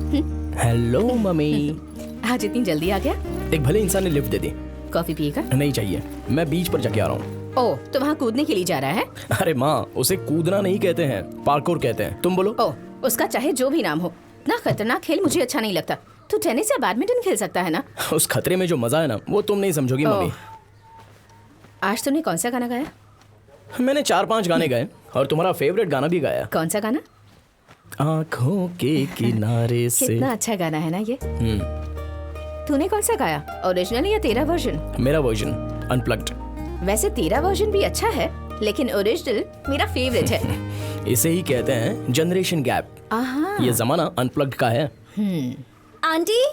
Hello mummy. आज इतनी जल्दी आ गया? एक भले इंसान ने लिफ्ट दे दी। कॉफी पिएगा? नहीं चाहिए, मैं बीच पर जाके आ रहा हूँ। ओह, तो वहाँ कूदने के लिए जा रहा है? अरे माँ, उसे कूदना नहीं कहते हैं, पार्कोर कहते हैं। तुम बोलो। ओह, उसका चाहे जो भी नाम हो, ना खतरनाक खेल मुझे अच्छा नहीं लगता। तू टेनिस या बैडमिंटन खेल सकता है ना? उस खतरे में जो मजा है ना, वो तुम नहीं समझोगी मम्मी। आज तुमने कौन सा गाना गाया? मैंने 4-5 गाने गाए और तुम्हारा फेवरेट गाना भी गाया। कौन सा गाना? आँखों के किनारे से। कितना अच्छा गाना है ना ये। तूने कौन सा गाया, ओरिजिनल या तेरा वर्जन? मेरा वर्जन अनप्लग्ड। वैसे तेरा वर्जन भी अच्छा है, लेकिन ओरिजिनल मेरा फेवरेट है। इसे ही कहते हैं जनरेशन गैप। आहा। ये जमाना अनप्लग्ड का है। आंटी,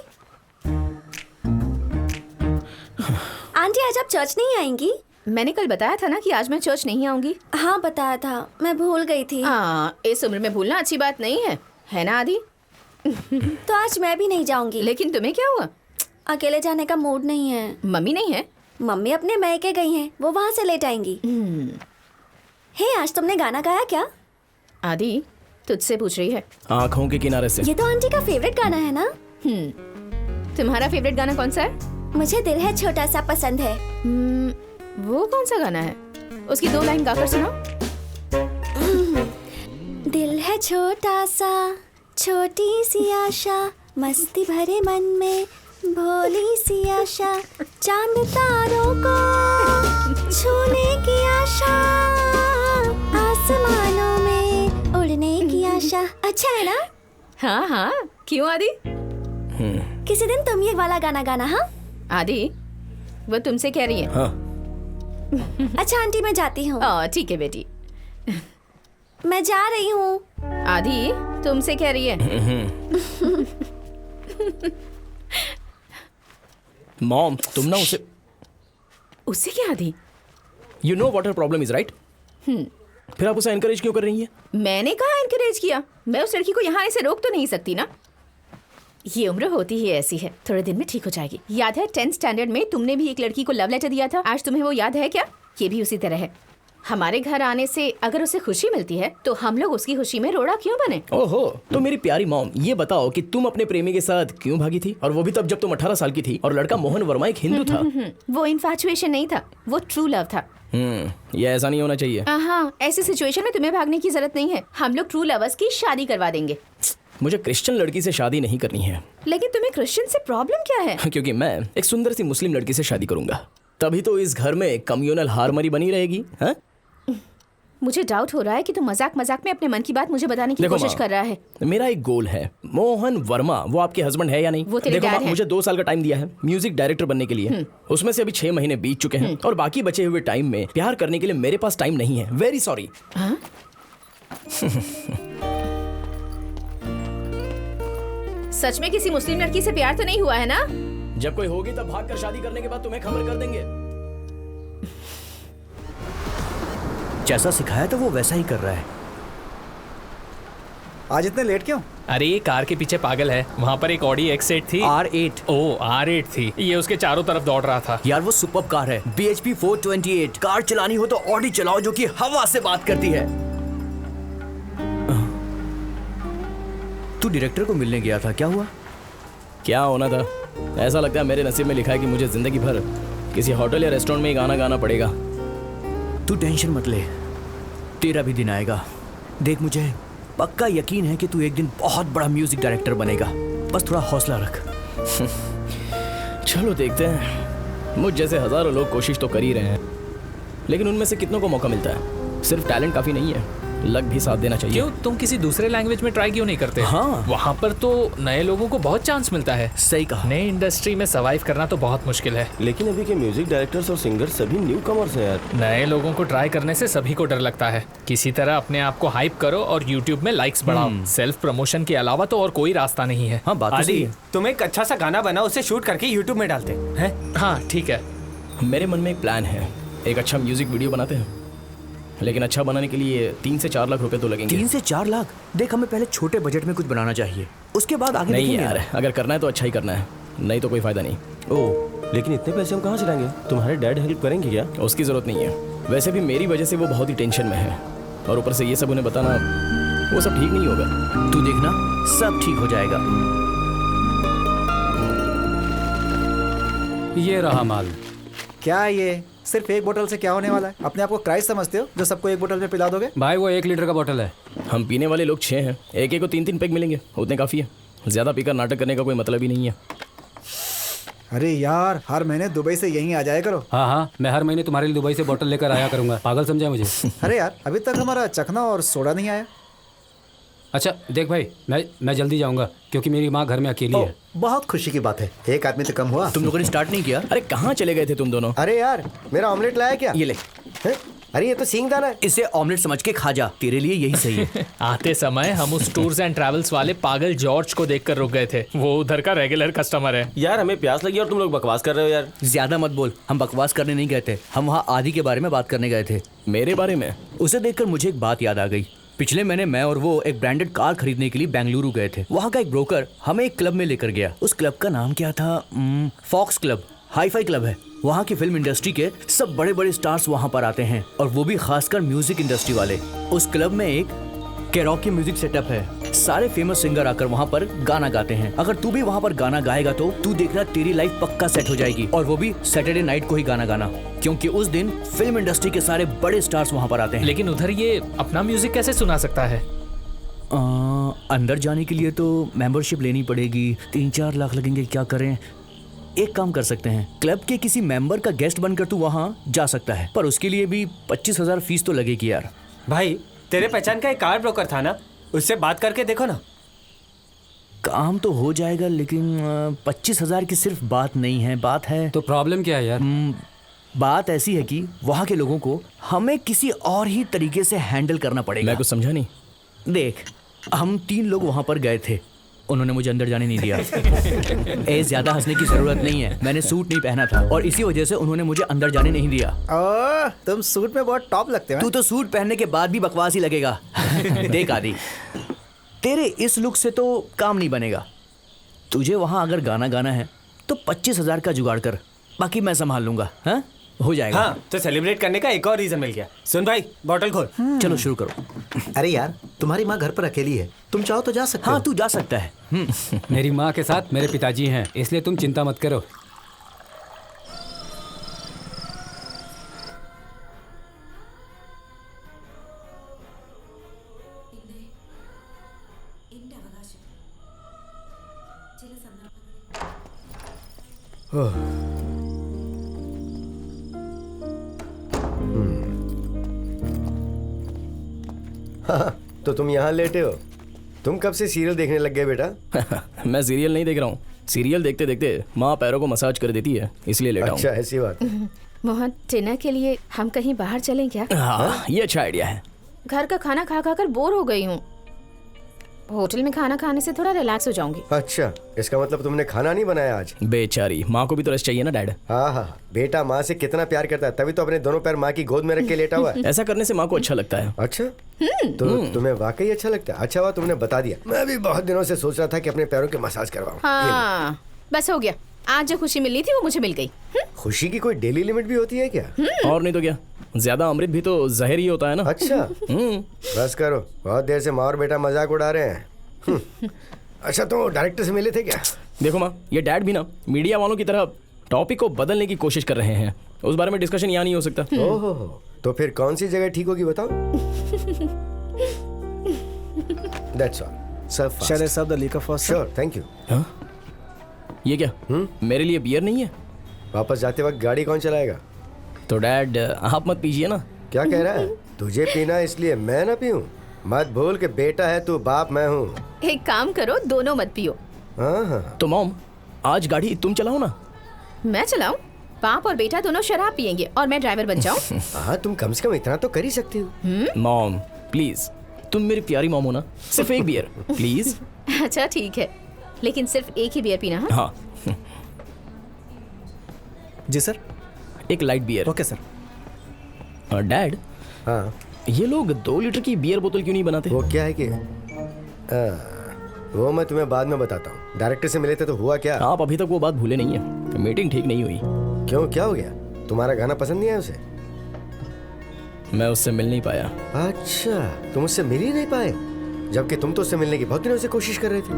आंटी आज आप चर्च नहीं आएंगी? मैंने कल बताया था ना कि आज मैं चर्च नहीं आऊंगी। हाँ बताया था, मैं भूल गई थी। इस उम्र में भूलना अच्छी बात नहीं है ना आदि? तो आज मैं भी नहीं जाऊंगी। लेकिन तुम्हें क्या हुआ? अकेले जाने का मूड नहीं है। मम्मी नहीं है? मम्मी अपने मैके गई हैं, वो वहाँ से लेट आएंगी। हे, आज तुमने गाना गाया क्या? आदि तुझसे पूछ रही है। आँखों के किनारे से। ये तो आंटी का फेवरेट गाना है ना? तुम्हारा फेवरेट गाना कौन सा है? मुझे दिल है छोटा सा पसंद है। वो कौन सा गाना है? उसकी 2 लाइन गाकर सुनाओ। दिल है छोटा सा, छोटी सी आशा, मस्ती भरे मन में भोली सी आशा, चांद तारों को छूने की आशा, आसमानों में उड़ने की आशा। अच्छा है ना? हाँ हाँ, क्यों आदि? किसी दिन तुम ये वाला गाना गाना। हाँ आदि, वो तुमसे कह रही है। हाँ। अच्छा आंटी, मैं जाती हूँ। ठीक है बेटी। मैं जा रही हूँ। आदि तुमसे कह रही है। मॉम, तुम ना उसे। उससे क्या आदि? You know what her problem is, right? फिर आप उसे एनकरेज क्यों कर रही हैं? मैंने कहा एनकरेज किया? मैं उस लड़की को यहाँ आने से रोक तो नहीं सकती ना। ये उम्र होती ही ऐसी है, थोड़े दिन में ठीक हो जाएगी। याद है 10th स्टैंडर्ड में तुमने भी एक लड़की को लव लेटर दिया था? आज तुम्हें वो याद है क्या? ये भी उसी तरह है। हमारे घर आने से अगर उसे खुशी मिलती है तो हम लोग उसकी खुशी में रोड़ा क्यों बने? ओहो, तो मेरी प्यारी मॉम, ये बताओ कि तुम अपने प्रेमी के साथ क्यों भागी थी? और वो भी तब जब तुम 18 साल की थी और लड़का मोहन वर्मा एक हिंदू था। वो इन्फैचुएशन नहीं था, वो ट्रू लव था। ये ऐसा नहीं होना चाहिए। हाँ, ऐसी सिचुएशन में तुम्हें भागने की जरूरत नहीं है। हम लोग ट्रू लवर्स की शादी करवा देंगे। मुझे क्रिश्चियन लड़की से शादी नहीं करनी है। लेकिन तुम्हें क्रिश्चियन से प्रॉब्लम क्या है? क्योंकि मैं एक सुंदर सी मुस्लिम लड़की से शादी करूंगा, तभी तो इस घर में कम्युनल हार्मनी बनी रहेगी। हाँ? मुझे डाउट हो रहा है कि तू मजाक मजाक में अपने मन की बात मुझे बताने की कोशिश कर रहा है। मेरा एक गोल है। मोहन वर्मा वो आपके हस्बैंड है या नहीं? वो तेरे डैड हैं। मुझे 2 साल का टाइम दिया है म्यूजिक डायरेक्टर बनने के लिए। उसमें से अभी 6 महीने बीत चुके हैं और बाकी बचे हुए टाइम में प्यार करने के लिए मेरे पास टाइम नहीं है। Very sorry. सच में किसी मुस्लिम लड़की से प्यार तो नहीं हुआ है ना? जब कोई होगी तब भागकर शादी करने के बाद तुम्हें खबर कर देंगे। जैसा सिखाया था वो वैसा ही कर रहा है। आज इतने लेट क्यों? अरे ये कार के पीछे पागल है। वहाँ पर एक ऑडी X8 थी। R8। ओ R8 थी, ये उसके चारों तरफ दौड़ रहा था। यार वो सुपर्ब कार है। BHP 428। कार चलानी हो तो ऑडी चलाओ जो कि हवा से बात करती है। तू डायरेक्टर को मिलने गया था, क्या हुआ? क्या होना था? ऐसा लगता है मेरे नसीब में लिखा है कि मुझे जिंदगी भर किसी होटल या रेस्टोरेंट में ही गाना गाना पड़ेगा। तू टेंशन मत ले, तेरा भी दिन आएगा। देख, मुझे पक्का यकीन है कि तू एक दिन बहुत बड़ा म्यूजिक डायरेक्टर बनेगा। बस थोड़ा हौसला रख। चलो देखते हैं। मुझ जैसे हजारों लोग कोशिश तो कर ही रहे हैं, लेकिन उनमें से कितनों को मौका मिलता है? सिर्फ टैलेंट काफी नहीं है, लक भी साथ देना चाहिए। क्यों, तुम किसी दूसरे लैंग्वेज में ट्राई क्यों नहीं करते? हाँ, वहाँ पर तो नए लोगों को बहुत चांस मिलता है। सही कहा। नई इंडस्ट्री में सर्वाइव करना तो बहुत मुश्किल है। लेकिन अभी के म्यूजिक डायरेक्टर्स और सिंगर्स सभी न्यू कमर्स हैं यार। नए लोगों को ट्राई करने से सभी को डर लगता है। किसी तरह अपने आप को हाइप करो और यूट्यूब में लाइक्स बढ़ाओ। सेल्फ प्रमोशन के अलावा तो और कोई रास्ता नहीं है। हाँ, बात तो सही आदि, है। तुम एक अच्छा सा गाना बनाओ, उसे शूट करके यूट्यूब में डालते हैं। हाँ ठीक है। मेरे मन में एक प्लान है। एक अच्छा म्यूजिक वीडियो बनाते हैं, लेकिन अच्छा बनाने के लिए 3 से 4 लाख रुपए तो लगेंगे। 3 से 4 लाख? देख, हमें पहले छोटे बजट में कुछ बनाना चाहिए, उसके बाद आगे नहीं देखेंगे। यार, अगर करना है तो अच्छा ही करना है, नहीं तो कोई फायदा नहीं। ओह, लेकिन इतने पैसे हम कहाँ से लाएंगे? तुम्हारे डैड हेल्प करेंगे क्या? उसकी जरूरत नहीं है। वैसे भी मेरी वजह से वो बहुत ही टेंशन में है, और ऊपर से ये सब उन्हें बताना, वो सब ठीक नहीं होगा। तू देखना, सब ठीक हो जाएगा। ये रहा माल। क्या ये सिर्फ एक बोतल से क्या होने वाला है? अपने आप को क्राइस्ट समझते हो जो सबको एक बोतल में पिला दोगे? भाई वो 1 लीटर का बोतल है। हम पीने वाले लोग 6 हैं, एक को 3-3 पैक मिलेंगे, उतने काफ़ी है। ज़्यादा पीकर नाटक करने का कोई मतलब ही नहीं है। अरे यार, हर महीने दुबई से यहीं आ जाया करो। हाँ हाँ, मैं हर महीने तुम्हारे लिए दुबई से बोतल लेकर आया करूंगा। पागल समझा मुझे? अरे यार, अभी तक हमारा चखना और सोडा नहीं आया। अच्छा देख भाई, मैं जल्दी जाऊंगा क्योंकि मेरी माँ घर में अकेली है। बहुत खुशी की बात है, एक आदमी तो कम हुआ। तुम लोगों ने स्टार्ट नहीं किया? अरे कहाँ चले गए थे तुम दोनों? अरे यार, मेरा ऑमलेट लाया क्या? ये ले, है? अरे ये तो सींगदाना है। इसे ऑमलेट समझ के खा जा, तेरे लिए यही सही है। आते समय हम उस टूर्स एंड ट्रैवल्स वाले पागल जॉर्ज को देखकर रुक गए थे। वो उधर का रेगुलर कस्टमर है। यार हमें प्यास लगी और तुम लोग बकवास कर रहे हो यार। ज्यादा मत बोल, हम बकवास करने नहीं गए थे, हम वहाँ आदि के बारे में बात करने गए थे। मेरे बारे में? उसे देखकर मुझे एक बात याद आ गई। पिछले महीने मैं और वो एक ब्रांडेड कार खरीदने के लिए बेंगलुरु गए थे। वहाँ का एक ब्रोकर हमें एक क्लब में लेकर गया। उस क्लब का नाम क्या था? Fox club. हाई-फाई क्लब है। वहाँ की फिल्म इंडस्ट्री के सब बड़े बड़े स्टार्स वहाँ पर आते हैं, और वो भी खासकर म्यूजिक इंडस्ट्री वाले। उस क्लब में एक कैरोकी म्यूजिक सेटअप है। सारे फेमस सिंगर आकर वहाँ पर गाना गाते हैं। अगर तू भी वहाँ पर गाना गाएगा तो तू देखना, तेरी लाइफ पक्का सेट हो जाएगी। और वो भी सैटरडे नाइट को ही गाना गाना, क्योंकि उस दिन फिल्म इंडस्ट्री के सारे बड़े स्टार्स वहाँ पर आते हैं। लेकिन उधर ये अपना म्यूजिक कैसे सुना सकता है? अंदर जाने के लिए तो मेंबरशिप लेनी पड़ेगी, 3-4 लाख लगेंगे। क्या करें? एक काम कर सकते हैं, क्लब के किसी मेंबर का गेस्ट बनकर तू वहाँ जा सकता है, पर उसके लिए भी 25,000 फीस तो लगेगी यार। भाई तेरे पहचान का एक कार ब्रोकर था ना, उससे बात करके देखो ना। काम तो हो जाएगा, लेकिन 25,000 की सिर्फ बात नहीं है, बात है। तो प्रॉब्लम क्या है यार? बात ऐसी है कि वहाँ के लोगों को हमें किसी और ही तरीके से हैंडल करना पड़ेगा। मैं कुछ समझा नहीं। देख, हम 3 लोग वहाँ पर गए थे, उन्होंने मुझे अंदर जाने नहीं दिया। ज्यादा हंसने की जरूरत नहीं है, मैंने सूट नहीं पहना था और इसी वजह से उन्होंने मुझे अंदर जाने नहीं दिया। तुम सूट में बहुत टॉप लगते हो। तू तो सूट पहनने के बाद भी बकवास ही लगेगा। देख आदि, तेरे इस लुक से तो काम नहीं बनेगा। तुझे वहां अगर गाना गाना है तो 25,000 का जुगाड़ कर, बाकी मैं संभाल लूंगा। हाँ, हो जाएगा। हाँ, तो सेलिब्रेट करने का एक और रीजन मिल गया। सुन भाई, बॉटल खोल। चलो शुरू करो। अरे यार, तुम्हारी माँ घर पर अकेली है, तुम चाहो तो जा सकते हो। हाँ, तू जा सकता है। मेरी माँ के साथ मेरे पिताजी हैं, इसलिए तुम चिंता मत करो। हाँ, तो तुम यहाँ लेटे हो? तुम कब से सीरियल देखने लग गए बेटा? मैं सीरियल नहीं देख रहा हूँ। सीरियल देखते देखते माँ पैरों को मसाज कर देती है, इसलिए लेटा हूँ। अच्छा, ऐसी बात है। मोहन, डिनर के लिए हम कहीं बाहर चलें क्या? हाँ, ये अच्छा आइडिया है। घर का खाना खा खा कर बोर हो गई हूँ। होटल में खाना खाने से थोड़ा रिलैक्स हो जाऊंगी। अच्छा, इसका मतलब तुमने खाना नहीं बनाया आज? बेचारी माँ को भी तो रेस्ट चाहिए ना डैड। हाँ हाँ, बेटा माँ से कितना प्यार करता है, तभी तो अपने दोनों पैर माँ की गोद में रख के लेटा हुआ है। ऐसा करने से माँ को अच्छा लगता है। अच्छा, तो तुम्हें वाकई अच्छा लगता है? अच्छा हुआ तुमने बता दिया, मैं भी बहुत दिनों से सोच रहा था कि अपने पैरों के मसाज करवाऊं। हाँ, बस हो गया। आज जो खुशी मिलनी थी वो मुझे मिल गई। खुशी की कोई डेली लिमिट भी होती है क्या? और नहीं तो क्या, ज्यादा अमृत भी तो जहर ही होता है ना। अच्छा, बस करो, बहुत देर से माँ और बेटा मजाक उड़ा रहे हैं। अच्छा, तो डायरेक्टर से मिले थे क्या? देखो माँ, ये डैड भी ना मीडिया वालों की तरह टॉपिक को बदलने की कोशिश कर रहे हैं। उस बारे में डिस्कशन यहाँ नहीं हो सकता। ओहो, तो फिर कौन सी जगह ठीक होगी बताओ? That's all. Serve fast. Shall I serve the liquor first? Sure, thank you. हाँ? ये क्या? मेरे लिए बियर नहीं है? वापस जाते वक्त गाड़ी कौन चलाएगा? तो डैड आप मत पीजिए ना। क्या कह रहा है? तुझे पीना इसलिए मैं ना पीऊं? मत भूल के बेटा है तू, बाप मैं हूँ। एक काम करो, दोनों मत पियो। हाँ हाँ, तो मॉम, आज गाड़ी तुम चलाओ ना। मैं चलाऊं? बाप और बेटा दोनों शराब पियेंगे और मैं ड्राइवर बन जाऊं? हाँ, तुम कम से कम इतना तो कर ही सकती हो। मॉम प्लीज, तुम मेरी प्यारी मॉम हो ना, सिर्फ एक बियर प्लीज। अच्छा ठीक है, लेकिन सिर्फ एक ही बियर पीना। हाँ, हाँ, जी सर। एक light beer. Okay sir. Dad, हाँ, ये लोग 2 लीटर की बियर बोतल क्यों नहीं बनाते? वो क्या है कि वो मैं तुम्हें बाद में बताता हूँ। डायरेक्टर से मिले थे तो हुआ क्या? आप अभी तक वो बात भूले नहीं है। मीटिंग ठीक नहीं हुई। क्यों, क्या हो गया? तुम्हारा गाना पसंद नहीं आया उसे? मैं उससे मिल नहीं पाया। अच्छा, तुम उससे मिल ही नहीं पाए, जबकि तुम तो उससे मिलने की बहुत दिनों से कोशिश कर रहे थे।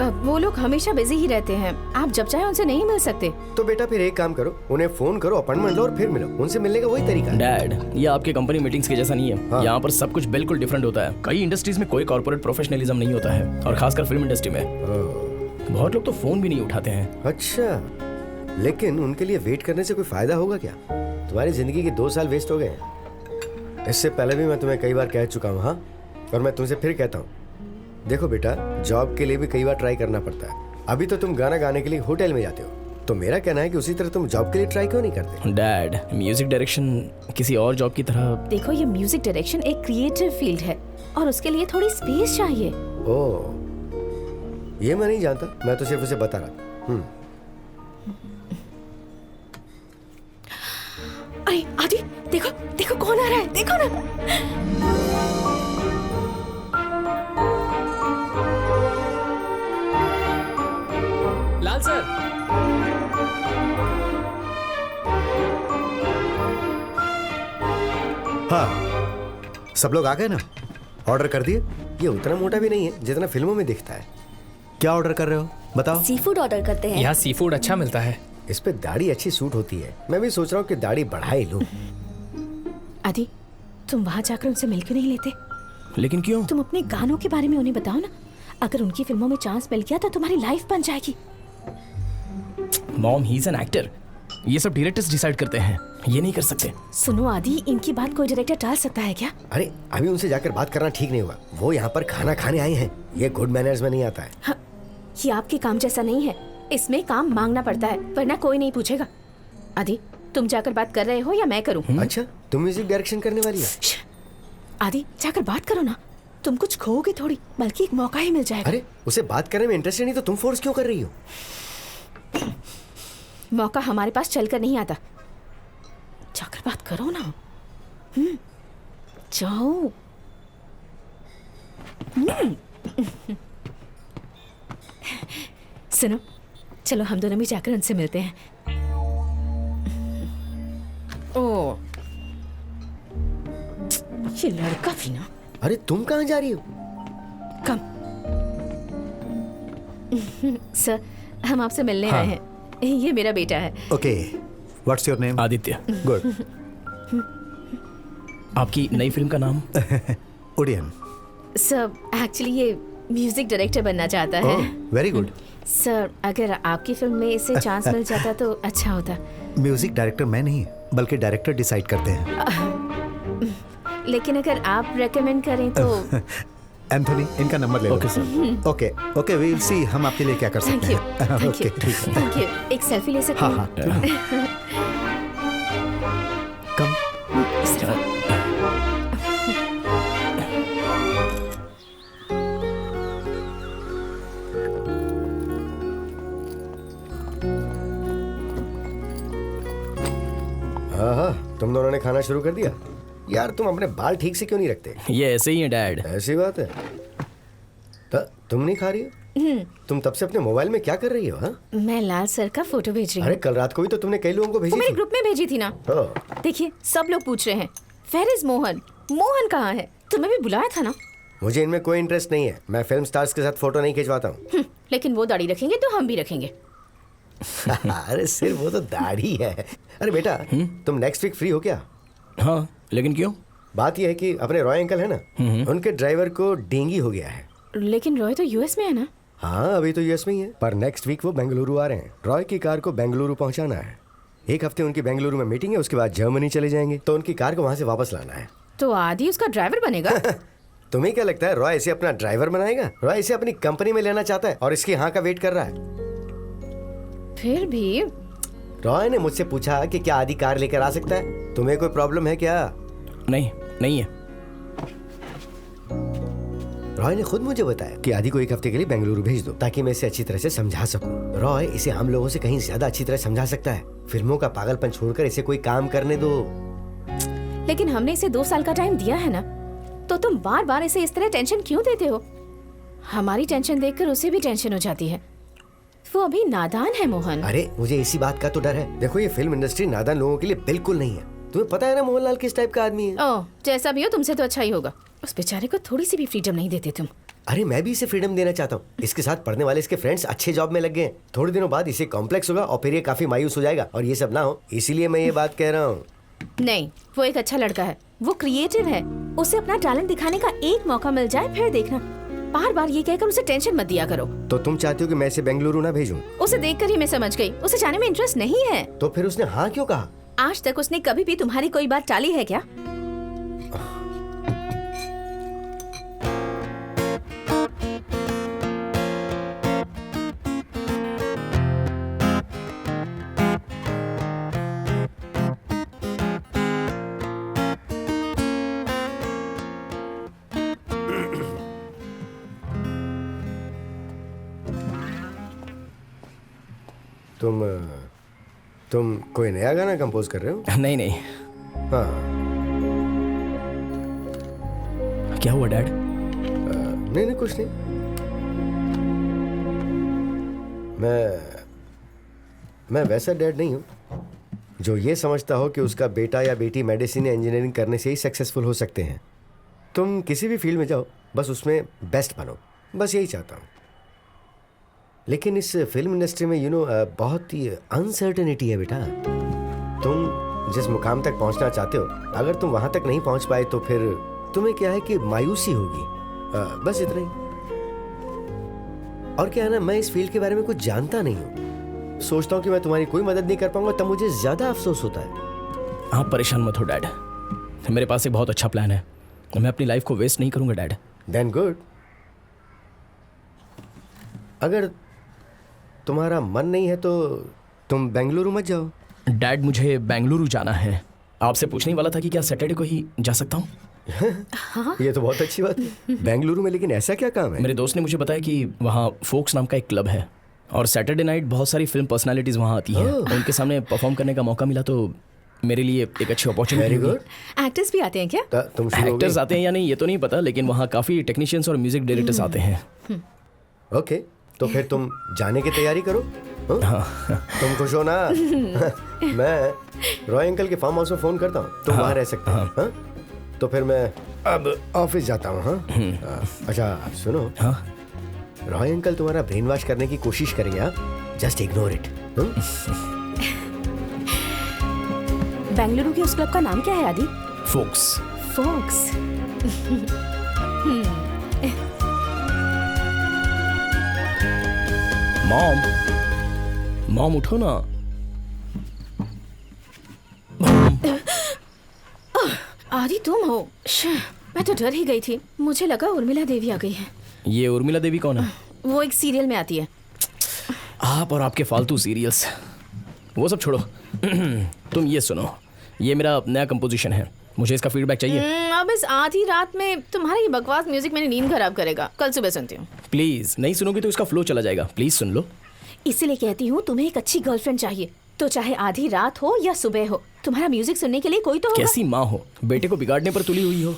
वो लोग हमेशा बिजी ही रहते हैं, आप जब चाहे उनसे नहीं मिल सकते। तो बेटा फिर एक काम करो, उन्हें फोन करो, अपॉइंटमेंट लो और फिर मिलो। उनसे मिलने का वही तरीका है। डैड, ये आपके कंपनी मीटिंग्स के जैसा नहीं है। हाँ। यहाँ पर सब कुछ बिल्कुल डिफरेंट होता है। कई इंडस्ट्रीज में कोई कॉर्पोरेट प्रोफेशनलिज्म नहीं होता है, और खासकर फिल्म इंडस्ट्री में बहुत लोग तो फोन भी नहीं उठाते हैं। अच्छा, लेकिन उनके लिए वेट करने से कोई फायदा होगा क्या? तुम्हारी जिंदगी के 2 साल वेस्ट हो गए हैं। इससे पहले भी मैं तुम्हें कई बार कह चुका हूँ। हाँ, और मैं तुमसे फिर कहता हूँ, देखो बेटा, जॉब के लिए भी कई बार ट्राई करना पड़ता है। अभी तो तुम गाना गाने के लिए होटल में जाते हो, तो मेरा कहना है कि उसी तरह तुम जॉब के लिए ट्राई क्यों नहीं करते? डैड, म्यूजिक डायरेक्शन किसी और जॉब की तरह। देखो, ये म्यूजिक डायरेक्शन एक क्रिएटिव फील्ड है और उसके लिए थोड़ी स्पेस चाहिए। ओह, ये मैं नहीं जानता, मैं तो सिर्फ उसे बता रहा। अरे आदि, देखो देखो कौन आ रहा है, देखो ना। लाल सर, हाँ, सब लोग आ गए ना? ऑर्डर कर दिए? ये उतना मोटा भी नहीं है जितना फिल्मों में दिखता है। क्या ऑर्डर कर रहे हो, बताओ। सी फूड ऑर्डर करते हैं। यहाँ सी फूड अच्छा मिलता है। इस पे दाढ़ी अच्छी सूट होती है। मैं भी सोच रहा हूँ कि दाढ़ी बढ़ाई लूं। आदि, तुम वहाँ जाकर उनसे मिल क्यों नहीं लेते? लेकिन क्यों? तुम अपने गानों के बारे में उन्हें बताओ ना। अगर उनकी फिल्मों में चांस मिल गया तो तुम्हारी लाइफ बन जाएगी। Mom, he is an actor. ये सब डायरेक्टर्स डिसाइड करते हैं, ये नहीं कर सकते। सुनो आदि, इनकी बात कोई डायरेक्टर टाल सकता है क्या? अरे अभी उनसे जाकर बात करना ठीक नहीं होगा। वो यहाँ पर खाना खाने आए हैं, ये गुड मैनर्स में नहीं आता है। हाँ, ये आपके काम जैसा नहीं है। इसमें काम मांगना पड़ता है, वरना कोई नहीं पूछेगा। आदि, तुम जाकर बात कर रहे हो या मैं करूं? अच्छा, तुम म्यूजिक डायरेक्शन करने वाली हो? आदि, जाकर बात करो ना। तुम कुछ खोओगे थोड़ी, बल्कि एक मौका ही मिल जाएगा। अरे उसे बात करने में इंटरेस्ट नहीं तो तुम फोर्स क्यों कर रही हो? मौका हमारे पास चलकर नहीं आता। जाकर बात करो ना। जाओ। सुनो, चलो हम दोनों भी जाकर उनसे मिलते हैं। ओ, ये लड़का भी ना। अरे तुम कहाँ जा रही हो? कम। सर, हम आपसे मिलने आए हैं। ये मेरा बेटा है। Okay, what's your name? Aditya. Good. आपकी नई फिल्म का नाम? ओडियन। सर, एक्चुअली ये म्यूजिक डायरेक्टर बनना चाहता है। Very good. सर, अगर आपकी फिल्म में इसे चांस मिल जाता तो अच्छा होता। म्यूजिक डायरेक्टर मैं नहीं, बल्कि डायरेक्टर डिसाइड करते हैं। लेकिन अगर आप रेकमेंड करें तो। एंथोनी, इनका नंबर ले लो। Okay sir. Okay okay, we will see हम आपके लिए क्या कर थैंक सकते यू, हैं। थैंक ओके, यू, ठीक है। Thank you. एक सेल्फी ले सकते हाँ हैं? हाँ, क्यों नहीं? कम। इस तरफ। हाँ हाँ, तुम दोनों ने खाना शुरू कर दिया? यार तुम अपने बाल ठीक से क्यों नहीं रखते? ये ऐसे ही है डैड। ऐसी बात है। तो तुम नहीं खा रही हो? तुम तब से अपने मोबाइल में क्या कर रही हो? हाँ, मैं लाल सर का फोटो भेज रही अरे हूँ। कल रात को भी तो तुमने कई लोगों को वो भेजी मेरे थी। ग्रुप में भेजी थी ना। हाँ। देखिए, सब लोग पूछ रहे हैं, वेयर इज मोहन? मोहन कहाँ है? तुम्हें भी बुलाया था ना। मुझे इनमें कोई इंटरेस्ट नहीं है। मैं फिल्म स्टार्स के साथ फोटो नहीं खिंचवाता हूँ। लेकिन वो दाढ़ी रखेंगे तो हम भी रखेंगे। अरे सिर्फ वो तो दाढ़ी है। अरे बेटा, तुम नेक्स्ट वीक फ्री हो क्या? हाँ, लेकिन क्यों? बात यह है कि अपने रॉय अंकल है ना, उनके ड्राइवर को डेंगी हो गया है। लेकिन रॉय तो यूएस में है ना। हाँ, अभी तो यूएस में ही है, पर नेक्स्ट वीक वो बेंगलुरु आ रहे हैं। रॉय की कार को बेंगलुरु पहुंचाना है। एक हफ्ते उनकी बेंगलुरु में मीटिंग है, उसके बाद जर्मनी चले जाएंगे, तो उनकी कार को वहां से वापस लाना है। तो आदि उसका ड्राइवर बनेगा। तुम्हें क्या लगता है रॉय इसे अपना ड्राइवर बनाएगा? रॉय इसे अपनी कंपनी में लेना चाहता है और इसकी हाँ का वेट कर रहा है। फिर भी रॉय ने मुझसे पूछा कि क्या आदि कार लेकर आ सकता है। तुम्हें कोई प्रॉब्लम है क्या? नहीं, नहीं है। रॉय ने खुद मुझे बताया कि आदि को एक हफ्ते के लिए बेंगलुरु भेज दो, ताकि मैं इसे अच्छी तरह से समझा सकूं। रॉय इसे हम लोगों से कहीं ज्यादा अच्छी तरह समझा सकता है। फिल्मों का पागलपन छोड़कर इसे कोई काम करने दो। लेकिन हमने इसे 2 साल का टाइम दिया है ना, तो तुम बार बार इसे इस तरह टेंशन क्यों देते हो? हमारी टेंशन देखकर उसे भी टेंशन हो जाती है। वो अभी नादान है मोहन। अरे मुझे इसी बात का तो डर है। देखो, ये फिल्म इंडस्ट्री नादान लोगों के लिए बिल्कुल नहीं है। तुम्हें पता है ना मोहनलाल किस टाइप का आदमी है। ओह, जैसा भी हो, तुमसे तो अच्छा ही होगा। उस बेचारे को थोड़ी सी भी फ्रीडम नहीं देते तुम। अरे मैं भी इसे फ्रीडम देना चाहता हूँ। इसके साथ पढ़ने वाले इसके फ्रेंड्स अच्छे जॉब में लग गए हैं। थोड़े दिनों बाद इसे कॉम्प्लेक्स होगा और फिर ये काफी मायूस हो जाएगा और ये सब ना हो, इसीलिए मैं ये बात कह रहा हूँ। नहीं, वो एक अच्छा लड़का है, वो क्रिएटिव है, उसे अपना टैलेंट दिखाने का एक मौका मिल जाए फिर देखना। बार बार ये कहकर उसे टेंशन मत दिया करो। तो तुम चाहती हो कि मैं इसे बेंगलुरु ना भेजूं? उसे देखकर ही मैं समझ गई उसे जाने में इंटरेस्ट नहीं है। तो फिर उसने हाँ क्यों कहा? आज तक उसने कभी भी तुम्हारी कोई बात टाली है क्या? तुम कोई नया गाना कंपोज कर रहे हो? नहीं नहीं, हाँ। क्या हुआ डैड? नहीं कुछ नहीं। मैं वैसा डैड नहीं हूँ जो ये समझता हो कि उसका बेटा या बेटी मेडिसिन या इंजीनियरिंग करने से ही सक्सेसफुल हो सकते हैं। तुम किसी भी फील्ड में जाओ, बस उसमें बेस्ट बनो, बस यही चाहता हूँ। लेकिन इस फिल्म इंडस्ट्री में बहुत ही अनसर्टेनिटी है बेटा। तुम जिस मुकाम तक पहुंचना चाहते हो, अगर तुम वहां तक नहीं पहुंच पाए तो फिर तुम्हें क्या है कि मायूसी होगी, बस इतना ही। और क्या है ना, मैं इस फील्ड के बारे में कुछ जानता नहीं हूँ। सोचता हूँ कि मैं तुम्हारी कोई मदद नहीं कर पाऊंगा, तब मुझे ज्यादा अफसोस होता है। आप परेशान मत हो डैड, मेरे पास एक बहुत अच्छा प्लान है। मैं अपनी लाइफ को वेस्ट नहीं करूंगा डैड। Then good. अगर तुम्हारा मन नहीं है तो तुम बेंगलुरु मत जाओ। डैड मुझे बेंगलुरु जाना है। आपसे पूछने वाला था कि क्या सैटरडे को ही जा सकता हूँ? ये तो बहुत अच्छी बात है। बेंगलुरु में लेकिन ऐसा क्या काम है? मेरे दोस्त ने मुझे बताया कि वहाँ फोक्स नाम का एक क्लब है और सैटरडे नाइट बहुत सारी फिल्म पर्सनालिटीज वहाँ आती हैं। उनके सामने परफॉर्म करने का मौका मिला तो मेरे लिए एक अच्छी अपॉर्चुनिटी। Very good. एक्टर्स भी आते हैं क्या? तुम शुरू हो एक्टर्स आते हैं या नहीं ये तो नहीं पता, लेकिन वहाँ काफी टेक्नीशियंस और म्यूजिक डायरेक्टर्स आते हैं। ओके, तो फिर तुम जाने की तैयारी करो। हाँ? तुम खुश हो ना? मैं रॉय अंकल के फार्म हाउस में फोन करता हूँ, तुम वहाँ रह सकते हो। हाँ? तो फिर मैं अब ऑफिस जाता हूँ। हाँ? अच्छा सुनो, रॉय अंकल तुम्हारा ब्रेन वॉश करने की कोशिश करेंगे, आप जस्ट इग्नोर इट। बेंगलुरु के उस क्लब का नाम क्या है आदि? फोक्स। फोक्स। मॉम उठो ना। आदि तुम हो? मैं तो डर ही गई थी, मुझे लगा उर्मिला देवी आ गई है। ये उर्मिला देवी कौन है? वो एक सीरियल में आती है। आप और आपके फालतू सीरियल्स, वो सब छोड़ो। तुम ये सुनो, ये मेरा नया कंपोजिशन है, मुझे इसका फीडबैक चाहिए। अब इस आधी रात में तुम्हारा ये बकवास म्यूजिक मेरी नींद खराब करेगा, कल सुबह सुनती हूँ। प्लीज, नहीं सुनोगी तो इसका फ्लो चला जाएगा। प्लीज सुन लो। इसीलिए कहती हूँ तुम्हें एक अच्छी गर्लफ्रेंड चाहिए, तो चाहे आधी रात हो या सुबह हो, तुम्हारा म्यूजिक सुनने के लिए कोई तो होगा। कैसी माँ हो, बेटे को बिगाड़ने पर तुली हुई हो।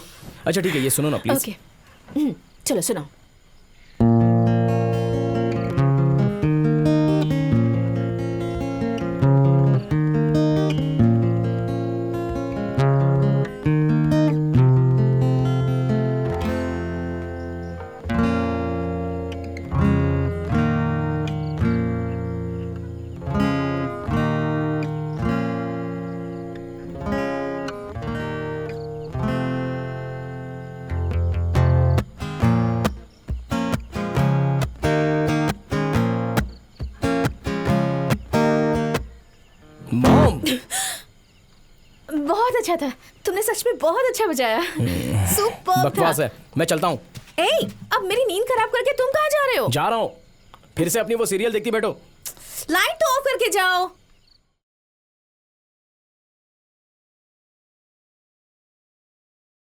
अच्छा ठीक है, ये सुनो ना प्लीज। ओके, चलो सुनाओ। बहुत अच्छा था, तुमने सच में बहुत अच्छा बजाया। सुपर। बकवास है, मैं चलता हूँ। अब मेरी नींद खराब करके तुम कहाँ जा रहे हो? जा रहा हूँ, फिर से अपनी वो सीरियल देखती बैठो। लाइट तो ऑफ करके जाओ।